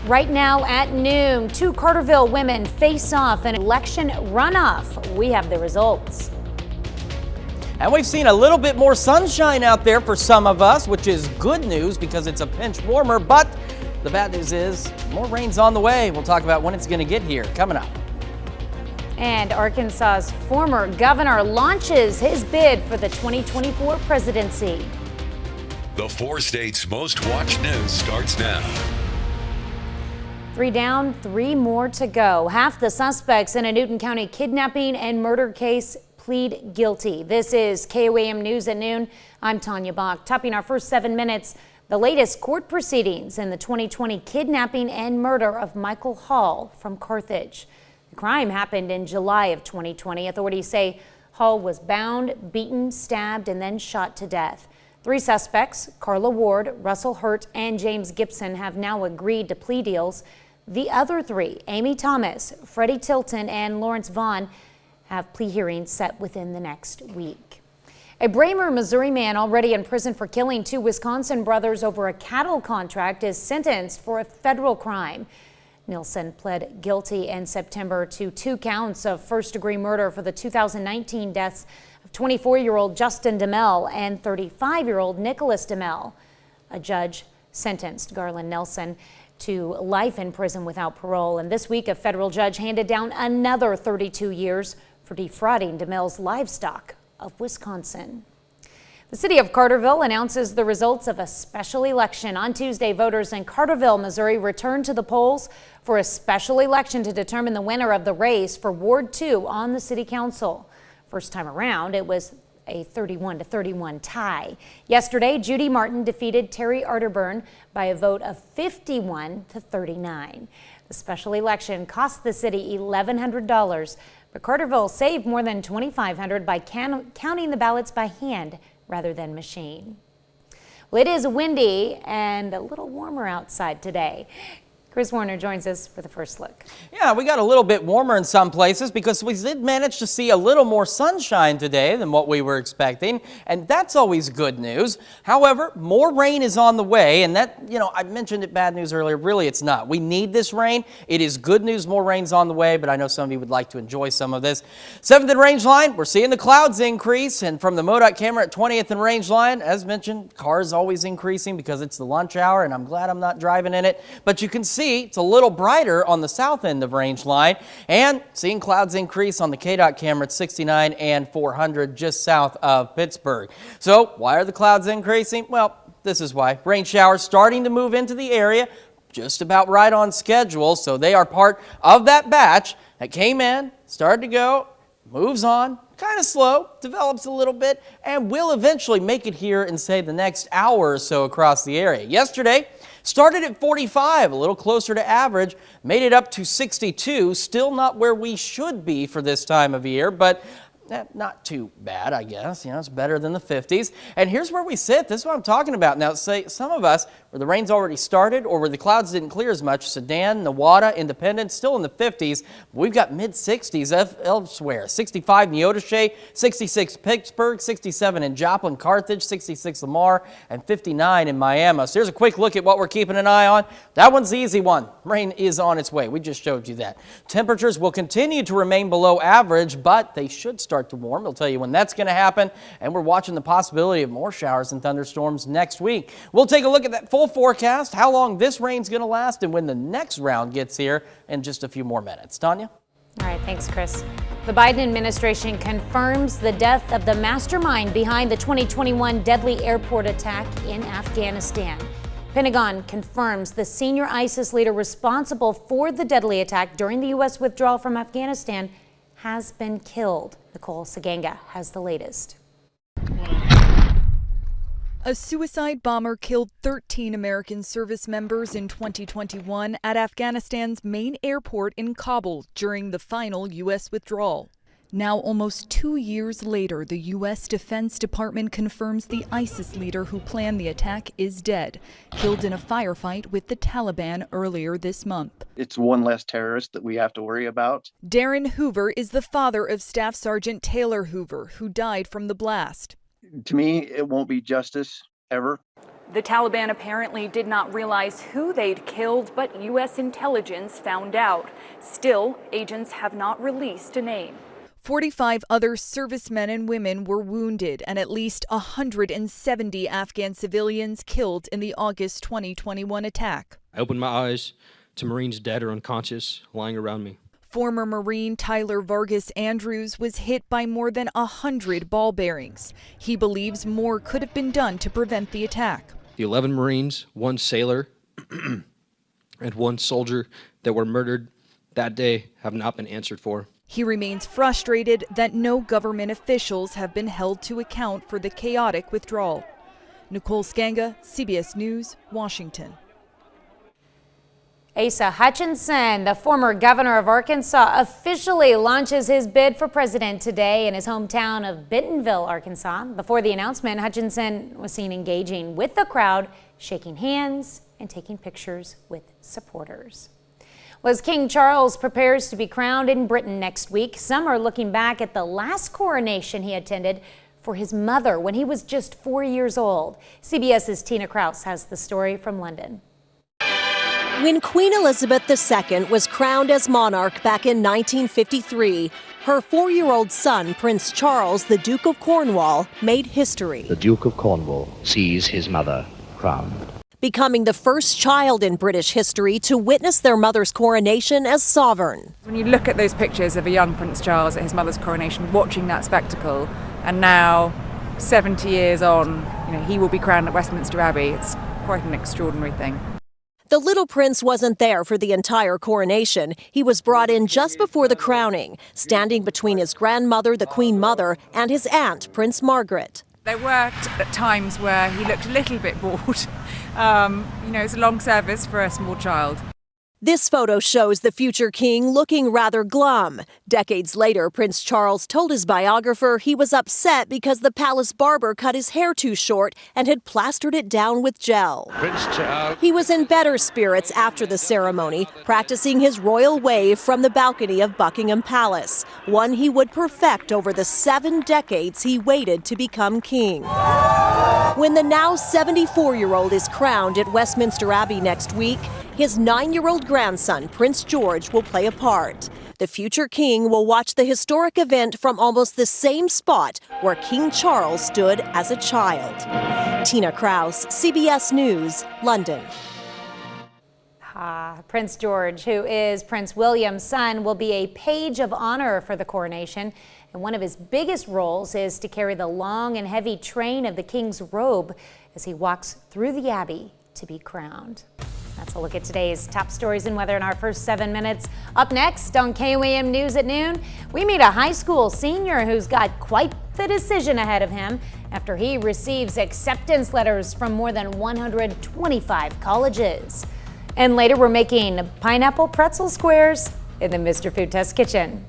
Right now at noon, two Carterville women face off in an election runoff. We have the results. And we've seen a little bit more sunshine out there for some of us, which is good news because it's a pinch warmer, but the bad news is more rain's on the way. We'll talk about when it's going to get here coming up. And Arkansas's former governor launches his bid for the 2024 presidency. The 4 states' most watched news starts now. 3 down, 3 more to go. Half the suspects in a Newton County kidnapping and murder case plead guilty. This is KOAM News at noon. I'm Tanya Bach. Topping our first 7 minutes, the latest court proceedings in the 2020 kidnapping and murder of Michael Hall from Carthage. The crime happened in July of 2020. Authorities say Hall was bound, beaten, stabbed, and then shot to death. 3 suspects, Carla Ward, Russell Hurt, and James Gibson, have now agreed to plea deals. The other 3, Amy Thomas, Freddie Tilton, and Lawrence Vaughn, have plea hearings set within the next week. A Bramer, Missouri man already in prison for killing 2 Wisconsin brothers over a cattle contract is sentenced for a federal crime. Nilsen pled guilty in September to 2 counts of first-degree murder for the 2019 deaths of 24-year-old Justin DeMel and 35-year-old Nicholas DeMel. A judge sentenced Garland Nelson to life in prison without parole, and this week a federal judge handed down another 32 years for defrauding DeMel's livestock of Wisconsin. The city of Carterville announces the results of a special election. On Tuesday, voters in Carterville, Missouri returned to the polls for a special election to determine the winner of the race for Ward 2 on the city council. First time around, it was a 31-31 tie. Yesterday, Judy Martin defeated Terry Arterburn by a vote of 51-39. The special election cost the city $1,100, but Carterville saved more than $2,500 by counting the ballots by hand rather than machine. Well, it is windy and a little warmer outside today. Chris Warner joins us for the first look. Yeah, we got a little bit warmer in some places because we did manage to see a little more sunshine today than what we were expecting, and that's always good news. However, more rain is on the way, and that, I mentioned it bad news earlier. Really, it's not. We need this rain. It is good news. More rain's on the way, but I know some of you would like to enjoy some of this. 7th and Range Line, we're seeing the clouds increase, and from the MoDOT camera at 20th and Range Line, as mentioned, cars always increasing because it's the lunch hour, and I'm glad I'm not driving in it, but you can see it's a little brighter on the south end of Range Line, and seeing clouds increase on the KDOT camera at 69 and 400 just south of Pittsburgh. So why are the clouds increasing? Well, this is why. Rain showers starting to move into the area, just about right on schedule. So they are part of that batch that came in, started to go, moves on, kind of slow, develops a little bit, and will eventually make it here in, say, the next hour or so across the area. Yesterday, started at 45, a little closer to average, made it up to 62, still not where we should be for this time of year, but not too bad, I guess. It's better than the 50s. And here's where we sit. This is what I'm talking about. Now, say some of us where the rain's already started or where the clouds didn't clear as much, Sedan, Newata, Independence, still in the 50s. We've got mid-60s elsewhere. 65 Neodesha, 66 Pittsburgh, 67 in Joplin, Carthage, 66 Lamar, and 59 in Miami. So here's a quick look at what we're keeping an eye on. That one's the easy one. Rain is on its way. We just showed you that. Temperatures will continue to remain below average, but they should start to warm. We'll tell you when that's going to happen, and we're watching the possibility of more showers and thunderstorms next week. We'll take a look at that full forecast, how long this rain's going to last, and when the next round gets here in just a few more minutes. Tanya? All right, thanks, Chris. The Biden administration confirms the death of the mastermind behind the 2021 deadly airport attack in Afghanistan. Pentagon confirms the senior ISIS leader responsible for the deadly attack during the U.S. withdrawal from Afghanistan has been killed. Nicole Saganga has the latest. A suicide bomber killed 13 American service members in 2021 at Afghanistan's main airport in Kabul during the final U.S. withdrawal. Now, almost 2 years later, the U.S. Defense Department confirms the ISIS leader who planned the attack is dead, killed in a firefight with the Taliban earlier this month. It's one less terrorist that we have to worry about. Darren Hoover is the father of Staff Sergeant Taylor Hoover, who died from the blast. To me, it won't be justice ever. The Taliban apparently did not realize who they'd killed, but U.S. intelligence found out. Still, agents have not released a name. 45 other servicemen and women were wounded, and at least 170 Afghan civilians killed in the August 2021 attack. I opened my eyes to Marines dead or unconscious lying around me. Former Marine Tyler Vargas Andrews was hit by more than 100 ball bearings. He believes more could have been done to prevent the attack. The 11 Marines, 1 sailor, and 1 soldier that were murdered that day have not been answered for. He remains frustrated that no government officials have been held to account for the chaotic withdrawal. Nicole Skanga, CBS News, Washington. Asa Hutchinson, the former governor of Arkansas, officially launches his bid for president today in his hometown of Bentonville, Arkansas. Before the announcement, Hutchinson was seen engaging with the crowd, shaking hands and taking pictures with supporters. Well, as King Charles prepares to be crowned in Britain next week, some are looking back at the last coronation he attended for his mother when he was just 4 years old. CBS's Tina Kraus has the story from London. When Queen Elizabeth II was crowned as monarch back in 1953, her 4-year-old son, Prince Charles, the Duke of Cornwall, made history. The Duke of Cornwall sees his mother crowned, becoming the first child in British history to witness their mother's coronation as sovereign. When you look at those pictures of a young Prince Charles at his mother's coronation, watching that spectacle, and now 70 years on, he will be crowned at Westminster Abbey. It's quite an extraordinary thing. The little prince wasn't there for the entire coronation. He was brought in just before the crowning, standing between his grandmother, the Queen Mother, and his aunt, Prince Margaret. There were at times where he looked a little bit bored. It's a long service for a small child. This photo shows the future king looking rather glum. Decades later, Prince Charles told his biographer he was upset because the palace barber cut his hair too short and had plastered it down with gel. Prince Charles. He was in better spirits after the ceremony, practicing his royal wave from the balcony of Buckingham Palace, one he would perfect over the 7 decades he waited to become king. When the now 74-year-old is crowned at Westminster Abbey next week, his 9-year-old grandson, Prince George, will play a part. The future king will watch the historic event from almost the same spot where King Charles stood as a child. Tina Kraus, CBS News, London. Prince George, who is Prince William's son, will be a page of honor for the coronation. And one of his biggest roles is to carry the long and heavy train of the king's robe as he walks through the abbey to be crowned. That's a look at today's top stories and weather in our first 7 minutes. Up next on KOAM News at noon, we meet a high school senior who's got quite the decision ahead of him after he receives acceptance letters from more than 125 colleges. And later, we're making pineapple pretzel squares in the Mr. Food Test kitchen.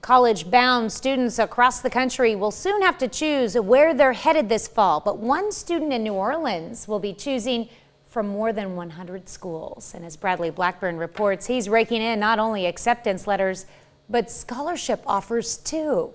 College-bound students across the country will soon have to choose where they're headed this fall, but one student in New Orleans will be choosing from more than 100 schools. And as Bradley Blackburn reports, he's raking in not only acceptance letters, but scholarship offers too.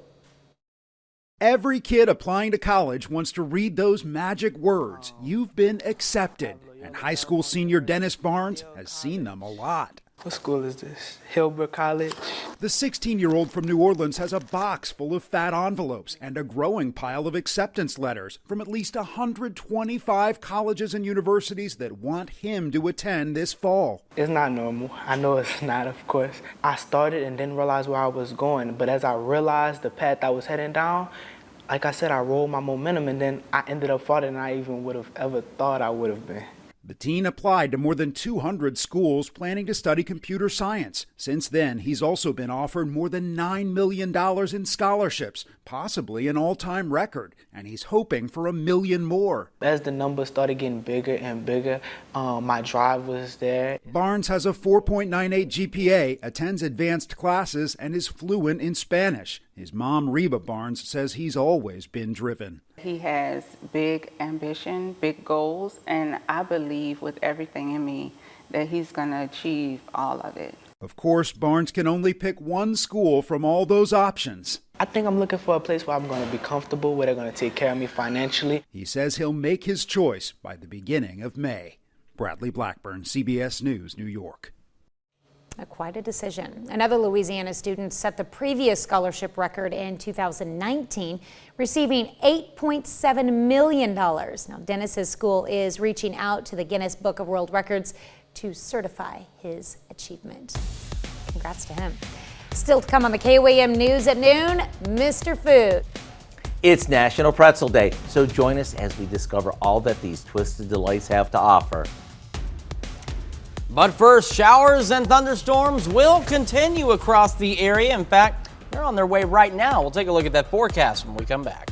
Every kid applying to college wants to read those magic words, "You've been accepted." And high school senior Dennis Barnes has seen them a lot. What school is this? Hillbrook College? The 16-year-old from New Orleans has a box full of fat envelopes and a growing pile of acceptance letters from at least 125 colleges and universities that want him to attend this fall. It's not normal. I know it's not, of course. I started and didn't realize where I was going, but as I realized the path I was heading down, like I said, I rolled my momentum and then I ended up farther than I even would have ever thought I would have been. The teen applied to more than 200 schools planning to study computer science. Since then, he's also been offered more than $9 million in scholarships, possibly an all-time record, and he's hoping for $1 million more. As the numbers started getting bigger and bigger, my drive was there. Barnes has a 4.98 GPA, attends advanced classes, and is fluent in Spanish. His mom, Reba Barnes, says he's always been driven. He has big ambition, big goals, and I believe with everything in me that he's going to achieve all of it. Of course, Barnes can only pick one school from all those options. I think I'm looking for a place where I'm going to be comfortable, where they're going to take care of me financially. He says he'll make his choice by the beginning of May. Bradley Blackburn, CBS News, New York. Quite a decision. Another Louisiana student set the previous scholarship record in 2019, receiving $8.7 million. Now, Dennis's school is reaching out to the Guinness Book of World Records to certify his achievement. Congrats to him. Still to come on the KOAM News at noon, Mr. Food. It's National Pretzel Day, so join us as we discover all that these twisted delights have to offer. But first, showers and thunderstorms will continue across the area. In fact, they're on their way right now. We'll take a look at that forecast when we come back.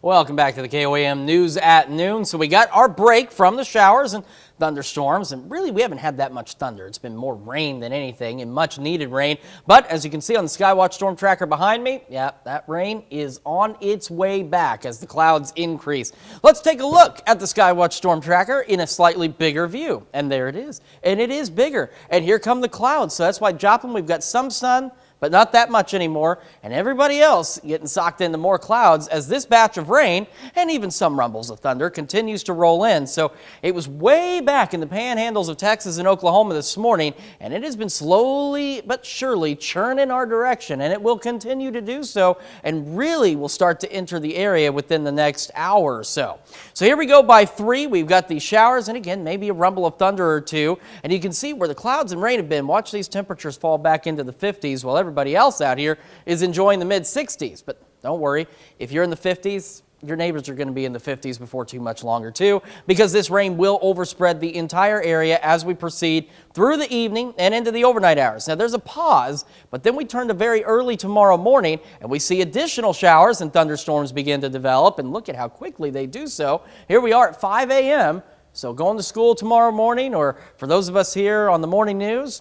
Welcome back to the KOAM News at noon. So we got our break from the showers and thunderstorms, and really we haven't had that much thunder. It's been more rain than anything, and much needed rain. But as you can see on the Skywatch storm tracker behind me, yeah, that rain is on its way back as the clouds increase. Let's take a look at the Skywatch storm tracker in a slightly bigger view. And there it is. And it is bigger. And here come the clouds. So that's why Joplin, we've got some sun, but not that much anymore, and everybody else getting socked into more clouds as this batch of rain and even some rumbles of thunder continues to roll in. So it was way back in the panhandles of Texas and Oklahoma this morning, and it has been slowly but surely churning our direction, and it will continue to do so, and really will start to enter the area within the next hour or so. So here we go by 3. We've got these showers, and again, maybe a rumble of thunder or two, and you can see where the clouds and rain have been. Watch these temperatures fall back into the 50s while everybody else out here is enjoying the mid-60s. But don't worry, if you're in the 50s, your neighbors are going to be in the 50s before too much longer too, because this rain will overspread the entire area as we proceed through the evening and into the overnight hours. Now there's a pause, but then we turn to very early tomorrow morning and we see additional showers and thunderstorms begin to develop, and look at how quickly they do so. Here we are at 5 a.m. So going to school tomorrow morning, or for those of us here on the morning news,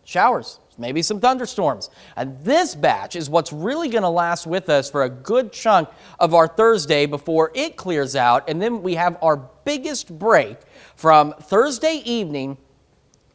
showers, maybe some thunderstorms. And this batch is what's really going to last with us for a good chunk of our Thursday before it clears out. And then we have our biggest break from Thursday evening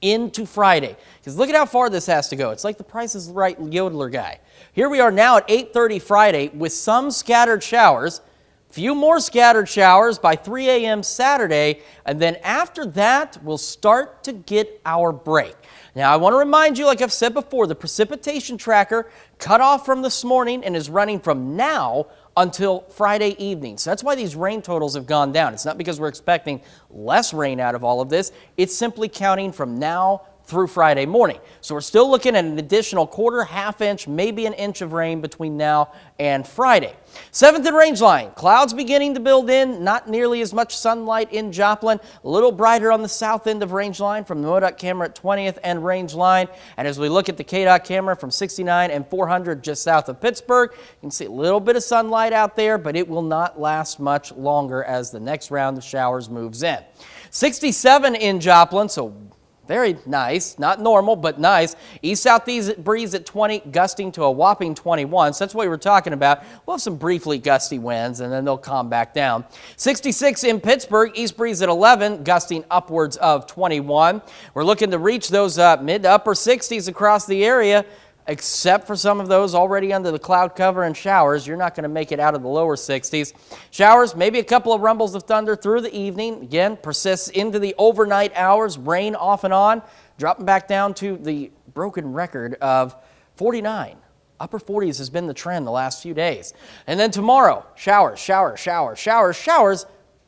into Friday. Because look at how far this has to go. It's like the Price is Right yodeler guy. Here we are now at 8:30 Friday with some scattered showers. Few more scattered showers by 3 a.m. Saturday, and then after that, we'll start to get our break. Now, I want to remind you, like I've said before, the precipitation tracker cut off from this morning and is running from now until Friday evening. So that's why these rain totals have gone down. It's not because we're expecting less rain out of all of this. It's simply counting from now through Friday morning. So we're still looking at an additional quarter, half inch, maybe an inch of rain between now and Friday. 7th and Range Line, clouds beginning to build in, not nearly as much sunlight in Joplin, a little brighter on the south end of Range Line from the MoDOT camera at 20th and Range Line. And as we look at the KDOT camera from 69 and 400 just south of Pittsburgh, you can see a little bit of sunlight out there, but it will not last much longer as the next round of showers moves in. 67 in Joplin, so very nice, not normal, but nice. East-southeast breeze at 20, gusting to a whopping 21. So that's what we were talking about. We'll have some briefly gusty winds, and then they'll calm back down. 66 in Pittsburgh, east breeze at 11, gusting upwards of 21. We're looking to reach those mid to upper 60s across the area, except for some of those already under the cloud cover and showers. You're not going to make it out of the lower 60s. Showers, maybe a couple of rumbles of thunder through the evening. Again, persists into the overnight hours. Rain off and on, dropping back down to the broken record of 49. Upper 40s has been the trend the last few days. And then tomorrow, showers,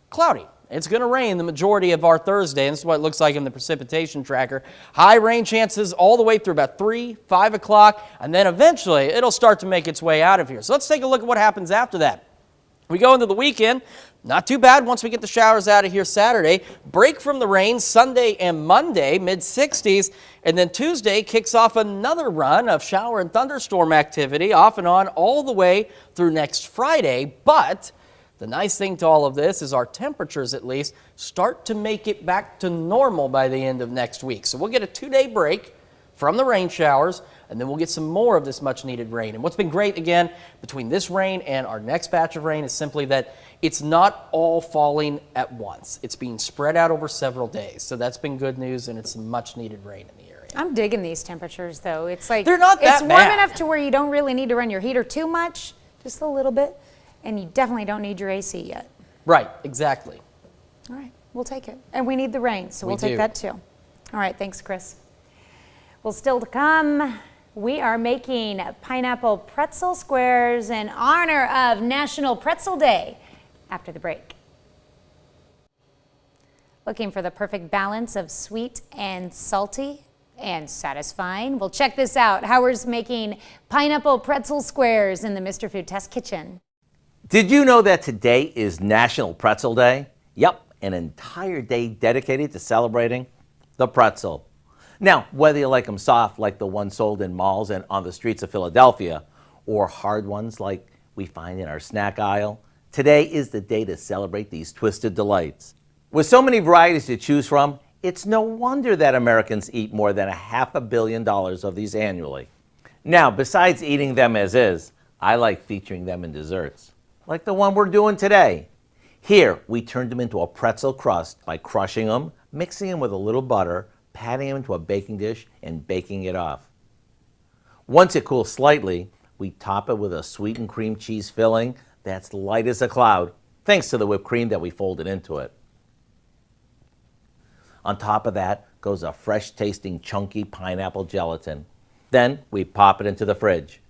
cloudy. It's going to rain the majority of our Thursday, and this is what it looks like in the precipitation tracker. High rain chances all the way through about 3, 5 o'clock, and then eventually it'll start to make its way out of here. So let's take a look at what happens after that. We go into the weekend, not too bad once we get the showers out of here Saturday. Break from the rain Sunday and Monday, mid-60s, and then Tuesday kicks off another run of shower and thunderstorm activity off and on all the way through next Friday, but the nice thing to all of this is our temperatures, at least, start to make it back to normal by the end of next week. So we'll get a 2-day break from the rain showers, and then we'll get some more of this much-needed rain. And what's been great, again, between this rain and our next batch of rain is simply that it's not all falling at once. It's being spread out over several days. So that's been good news, and it's some much-needed rain in the area. I'm digging these temperatures though. It's like They're not that it's warm bad. enough to where you don't really need to run your heater too much, just a little bit, and you definitely don't need your AC yet. Right, exactly. All right, we'll take it. And we need the rain, so we'll take that too. All right, thanks, Chris. Well, still to come, we are making pineapple pretzel squares in honor of National Pretzel Day after the break. Looking for the perfect balance of sweet and salty and satisfying? Well, check this out. Howard's making pineapple pretzel squares in the Mr. Food Test Kitchen. Did you know that today is National Pretzel Day? Yep, an entire day dedicated to celebrating the pretzel. Now, whether you like them soft like the ones sold in malls and on the streets of Philadelphia, or hard ones like we find in our snack aisle, today is the day to celebrate these twisted delights. With so many varieties to choose from, it's no wonder that Americans eat more than $500 million of these annually. Now, besides eating them as is, I like featuring them in desserts, like the one we're doing today. Here, we turned them into a pretzel crust by crushing them, mixing them with a little butter, patting them into a baking dish, and baking it off. Once it cools slightly, we top it with a sweetened cream cheese filling that's light as a cloud, thanks to the whipped cream that we folded into it. On top of that goes a fresh-tasting chunky pineapple gelatin. Then we pop it into the fridge.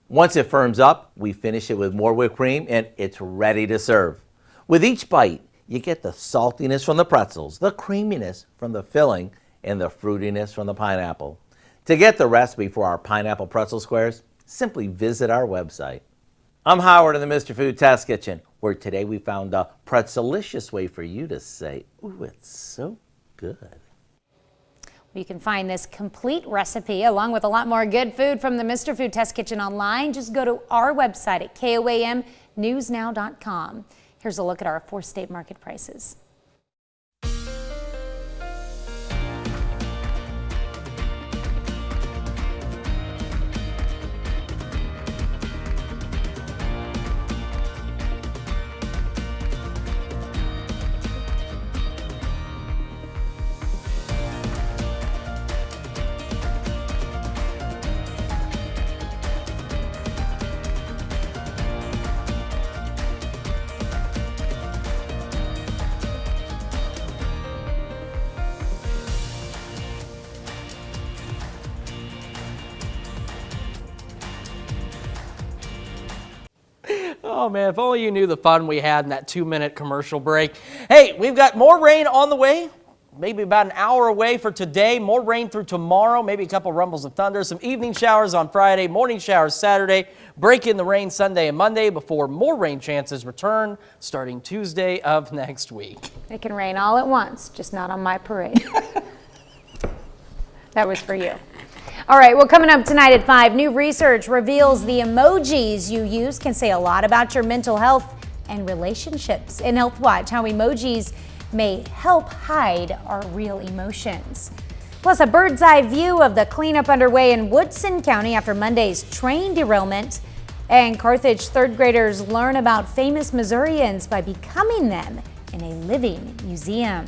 Once it firms up, we finish it with more whipped cream and it's ready to serve. With each bite, you get the saltiness from the pretzels, the creaminess from the filling, and the fruitiness from the pineapple. To get the recipe for our pineapple pretzel squares, simply visit our website. I'm Howard in the Mr. Food Test Kitchen, where today we found a pretzelicious way for you to say, ooh, it's so good. You can find this complete recipe along with a lot more good food from the Mr. Food Test Kitchen online. Just go to our website at KOAMnewsnow.com. Here's a look at our 4-state market prices. Oh man, if only you knew the fun we had in that 2-minute commercial break. Hey, we've got more rain on the way. Maybe about an hour away for today. More rain through tomorrow. Maybe a couple rumbles of thunder. Some evening showers on Friday. Morning showers Saturday. Break in the rain Sunday and Monday before more rain chances return starting Tuesday of next week. It can rain all at once, just not on my parade. That was for you. All right, well, coming up tonight at 5, new research reveals the emojis you use can say a lot about your mental health and relationships. In Health Watch, how emojis may help hide our real emotions. Plus, a bird's eye view of the cleanup underway in Woodson County after Monday's train derailment. And Carthage third graders learn about famous Missourians by becoming them in a living museum.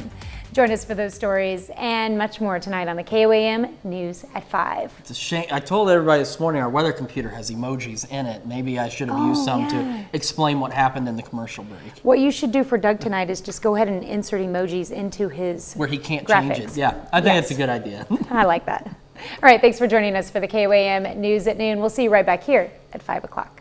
Join us for those stories and much more tonight on the KOAM News at 5. It's a shame. I told everybody this morning our weather computer has emojis in it. Maybe I should have used some to explain what happened in the commercial break. What you should do for Doug tonight is just go ahead and insert emojis into his where he can't graphics. change it. Yeah, I think it's a good idea. I like that. All right, thanks for joining us for the KOAM News at noon. We'll see you right back here at 5 o'clock.